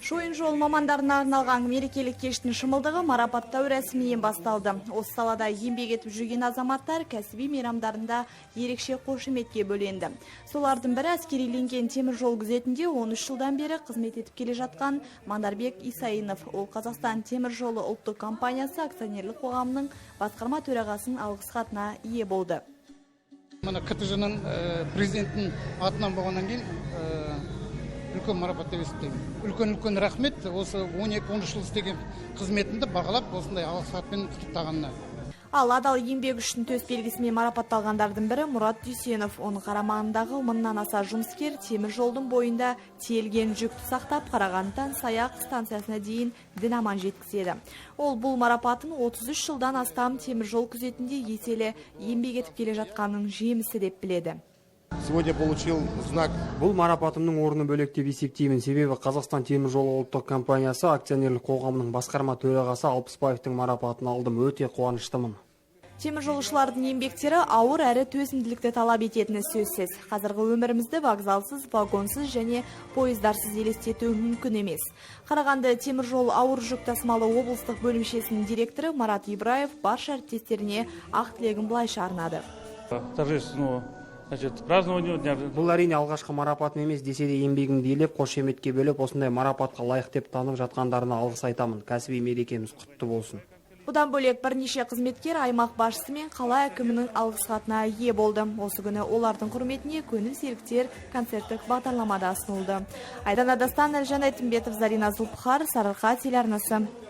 Шойын жол мамандарына арналған мерекелік кештің шымылдығы марапаттау рәсімінен басталды. Осы салада еңбек етіп жүрген азаматтар кәсіби мейрамдарында ерекше қошеметке бөленді. Солардың бірі әскериленген темір жол күзетінде 13 жылдан бері қызмет етіп келе жатқан Мандарбек Исаинов. Ол Қазақстан темір жолы ұлттық компаниясы акционерлік қоғамының басқарма төрағасының алғыс хатына ие болды. Мына КТЖ-ның президенттің атынан болғаннан кейін үлкен марапат деп есептеймін. Үлкен рахмет осы 12-13 жыл істеген қызметімді бағалап осындай алғыс хатпен құттықтағанына. Ал адал еңбек үшін төс белгісімен марапатталғандардың бірі Мұрат Дүйсенов. Оның қарамағындағы 1000-нан аса жұмыскер темір жолдың бойында тиелген жүкті сақтап Қарағандыдан Саяқ станциясына дейін дін аман жеткізеді. Ол бұл марапатын 33 жылдан астам темір жол күзетінде еселі еңбек етіп келе жатқанның жемісі деп біледі. Сегодня получил знак. Бұл марапатымның орны бөлек деп есептеймін. Себебі Қазақстан темір жолы ұлттық компаниясы акционерлік қоғамының басқарма төрағасы Алпысбаевтың марапатын алдым. Өте қуаныштымын. Темір жолшылардың еңбектері ауыр әрі төзімділікті талап ететіні сөзсіз. Қазіргі өмірімізді вокзалсыз, вагонсыз және пойыздарсыз елестету мүмкін емес. Қарағанды темір жол ауыр жүк тасымалы облыстық бөлімшесінің директоры Марат Ибраев барша әріптестеріне ақ тілегін былайша арнады. Бұл әрине алғашқы марапатым емес, десе де еңбегімді елеп, қошеметке бөліп, осындай марапатқа лайық деп танып жатқандарына алғыс айтамын. Кәсіби мерекеміз құтты болсын. Бұдан бөлек бірнеше қызметкер аймақ басшысы мен қала әкімінің алғыс хатына ие болды. Осы күні олардың құрметіне көңіл серіктер концерттік бағдарламада ұсынылды. Айдан Адастан, Әлжан Айтымбетов, Зарина Зұлпхар, Сарыарқа телеарнасы.